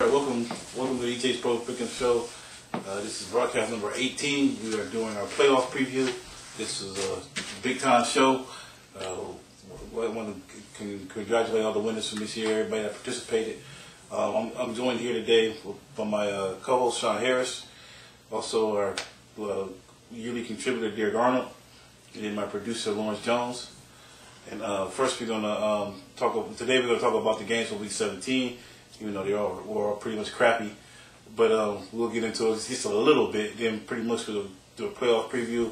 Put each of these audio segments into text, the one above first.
All right, welcome to EJ's Pro Picking Show. This is broadcast number 18. We are doing our playoff preview. This is a big time show. I want to congratulate all the winners from this year, everybody that participated. I'm joined here today by my co-host Sean Harris, also our yearly contributor Derek Arnold, and my producer Lawrence Jones. And first we're going to today we're going to talk about the games for Week 17. Even though were all pretty much crappy, but we'll get into it just a little bit. Then pretty much we'll do a playoff preview.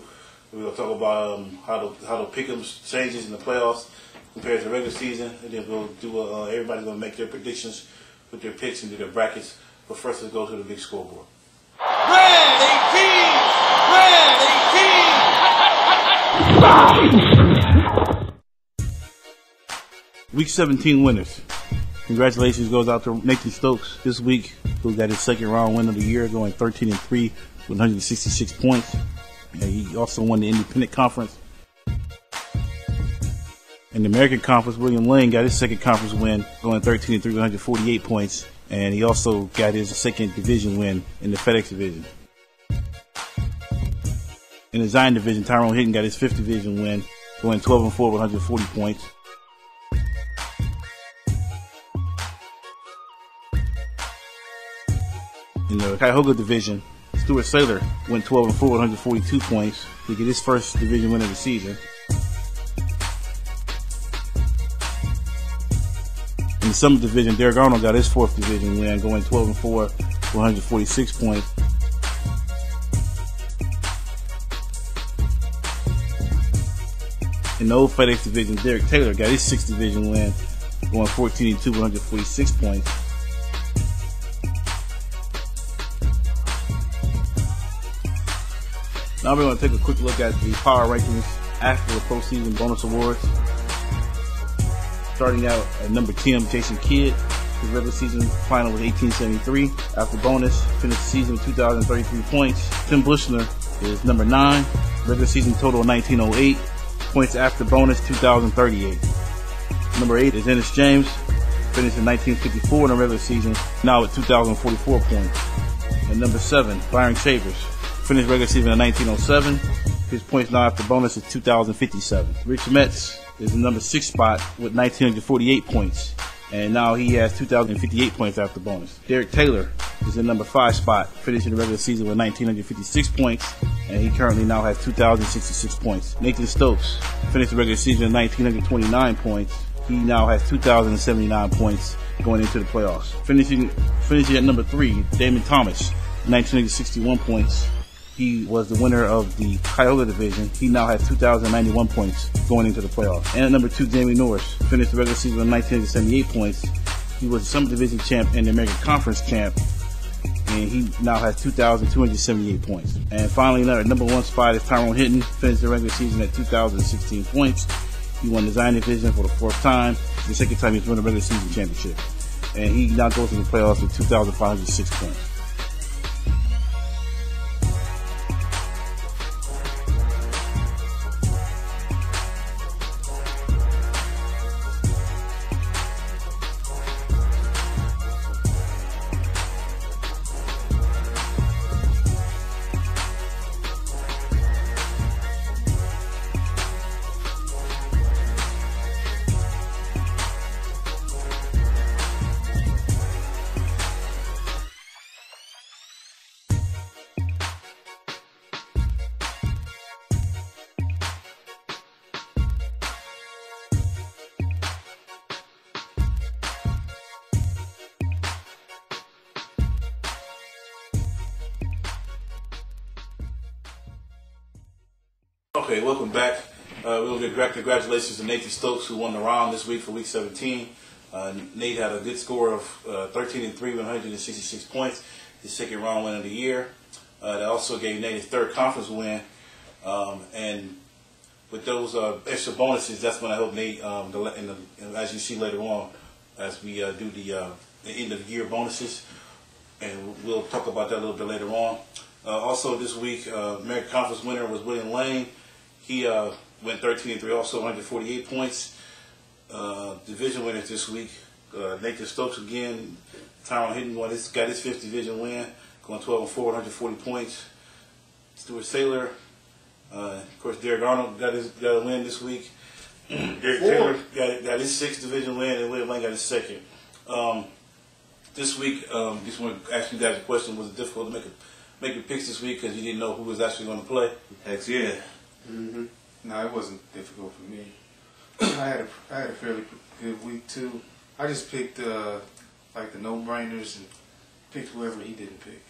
We're gonna talk about how the pick'em changes in the playoffs compared to the regular season, and then we'll do everybody's gonna make their predictions with their picks and do their brackets. But first, let's go to the big scoreboard. Red 18! Week 17 winners. Congratulations goes out to Nathan Stokes this week, who got his second round win of the year, going 13-3 with 166 points. And he also won the Independent Conference. In the American Conference, William Lane got his second conference win, going 13-3 with 148 points. And he also got his second division win in the FedEx division. In the Zion division, Tyrone Hitton got his fifth division win, going 12-4 with 140 points. In the Cuyahoga division, Stuart Saylor went 12-4 with 142 points to get his first division win of the season. In the Summit division, Derek Arnold got his fourth division win, going 12-4 with 146 points. In the Old FedEx division, Derek Taylor got his sixth division win, going 14-2 with 146 points. Now we're going to take a quick look at the power rankings after the postseason bonus awards. Starting out at number 10, Jason Kidd. His regular season final was 1873. After bonus, finished the season with 2,033 points. Tim Bushner is number 9. Regular season total 1908. Points after bonus 2,038. Number 8 is Ennis James. Finished in 1954 in the regular season, now at 2,044 points. And number 7, Byron Shavers. Finished regular season in 1907. His points now after bonus is 2,057. Rich Metz is the number 6 spot with 1,948 points. And now he has 2,058 points after bonus. Derek Taylor is the number 5 spot, finishing the regular season with 1,956 points. And he currently now has 2,066 points. Nathan Stokes finished the regular season with 1,929 points. He now has 2,079 points going into the playoffs. Finishing at number 3, Damon Thomas, 1,961 points. He was the winner of the Cuyahoga division. He now has 2,091 points going into the playoffs. And at number 2, Jamie Norris finished the regular season with 1,978 points. He was the Summit Division champ and the American Conference champ. And he now has 2,278 points. And finally, at number 1 spot is Tyrone Hitton. Finished the regular season at 2,016 points. He won the Zion division for the 4th time. The 2nd time he's won the regular season championship. And he now goes to the playoffs with 2,506 points. Okay, welcome back. We'll give congratulations to Nathan Stokes, who won the round this week for Week 17. Nate had a good score of 13-3 with 166 points, his second round win of the year. That also gave Nate his third conference win. And with those extra bonuses, that's going to help Nate, as you see later on, as we do the end of the year bonuses. And we'll talk about that a little bit later on. Also this week, American Conference winner was William Lane. He went 13-3, also 148 points. Division winners this week, Nathan Stokes again. Tyron Hitton got his 5th division win, going 12-4, 140 points. Stuart Saylor, of course, Derek Arnold got a win this week. Derek Taylor got his 6th division win, and William Lane got his 2nd. This week, just want to ask you guys a question: was it difficult to make your picks this week because you didn't know who was actually going to play? Heck yeah. No, it wasn't difficult for me. I had a fairly good week too. I just picked like the no-brainers and picked whoever he didn't pick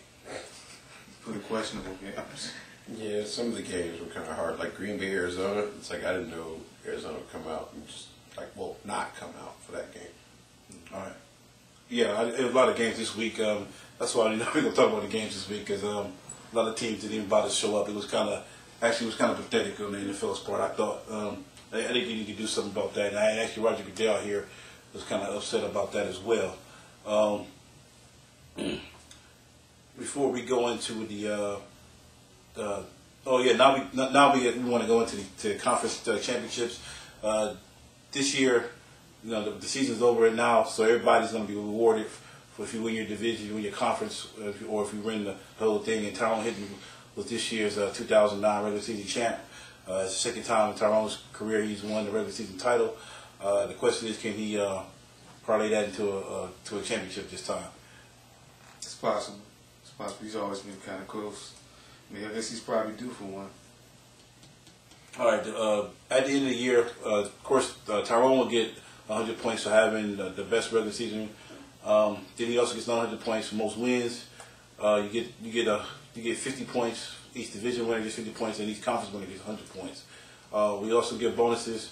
for the questionable games. Yeah, some of the games were kind of hard, like Green Bay, Arizona. It's like I didn't know Arizona would come out and just not come out for that game. All right. Yeah, there was a lot of games this week. That's why we're going to talk about the games this week because a lot of teams didn't even bother to show up. It was kind of pathetic on the NFL's part. I thought I think you need to do something about that. And I actually Roger Goodell here was kind of upset about that as well. Before we go into now we want to go into the conference championships. This year, the season's over now, so everybody's going to be rewarded for if you win your division, you win your conference, or if you win the whole thing. And Tyron Hitton was this year's 2009 regular season champ. It's the 2nd time in Tyron's career he's won the regular season title. The question is, can he parlay that into a championship this time? It's possible. It's possible. He's always been kind of close. I mean, I guess he's probably due for one. All right. At the end of the year, of course, Tyron will get 100 points for having the best regular season. Then he also gets 100 points for most wins. You get 50 points. Each division winner gets 50 points, and each conference winner gets 100 points. We also give bonuses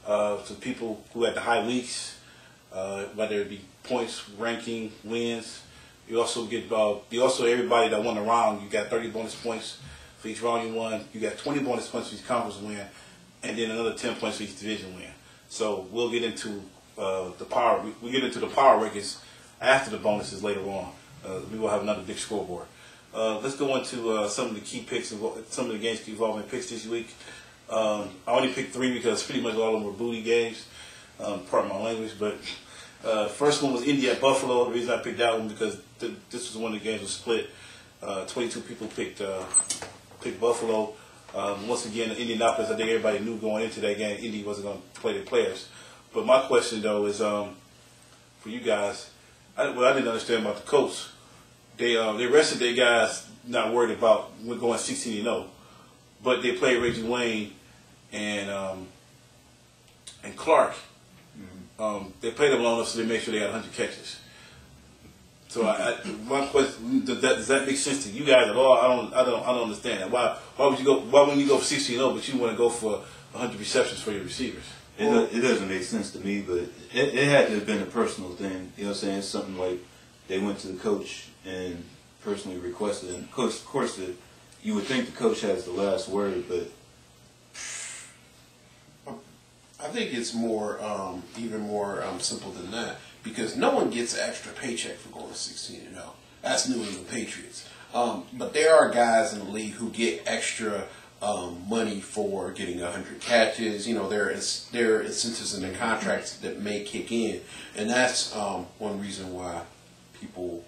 to people who had the high weeks, whether it be points, ranking, wins. You also get everybody that won the round. You got 30 bonus points for each round you won. You got 20 bonus points for each conference win, and then another 10 points for each division win. So we'll get into the power. We get into the power rankings after the bonuses later on. We will have another big scoreboard. Let's go into some of the key picks and some of the games involving picks this week. I only picked 3 because pretty much all of them were booty games. Pardon my language, but first one was Indy at Buffalo. The reason I picked that one because this was one of the games was split. 22 people picked Buffalo. Once again, Indianapolis, I think everybody knew going into that game Indy wasn't going to play their players. But my question, though, is for you guys, what I didn't understand about the Colts, they rested their guys not worried about going 16-0, but they played Reggie Wayne and Clark. They played them long enough so they made sure they had 100 catches. So my question, does that make sense to you guys at all? I don't understand that. Why wouldn't you go for 16-0, but you want to go for 100 receptions for your receivers? It doesn't make sense to me, but it had to have been a personal thing. You know what I'm saying? Something like they went to the coach and personally requested it. And of course, you would think the coach has the last word, but I think it's even more simple than that because no one gets an extra paycheck for going 16-0. That's New England Patriots. But there are guys in the league who get extra money for getting 100 catches. There are incentives in the contracts that may kick in, and that's one reason why people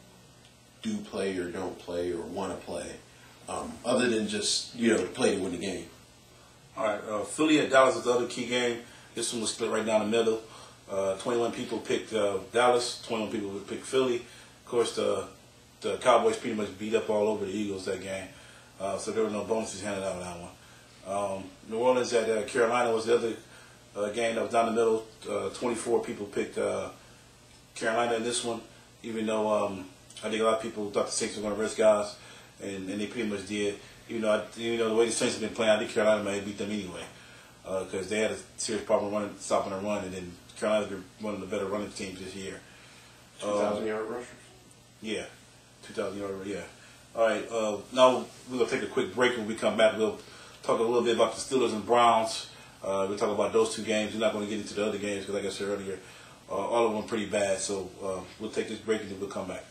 do play or don't play or want to play, other than just to play to win the game. All right, Philly at Dallas is the other key game. This one was split right down the middle. 21 people picked Dallas, 21 people picked Philly. Of course, the Cowboys pretty much beat up all over the Eagles that game. So there were no bonuses handed out on that one. New Orleans at Carolina was the other game that was down the middle. 24 people picked Carolina in this one, even though I think a lot of people thought the Saints were going to rest guys, and they pretty much did. Even though the way the Saints have been playing, I think Carolina may have beat them anyway because they had a serious problem stopping a run, and then Carolina's been one of the better running teams this year. 2,000-yard rushers? Yeah, 2,000-yard, yeah. All right, now we're going to take a quick break. When we come back, we'll talk a little bit about the Steelers and Browns. We'll talk about those 2 games. We're not going to get into the other games because, like I said earlier, all of them are pretty bad. So we'll take this break and then we'll come back.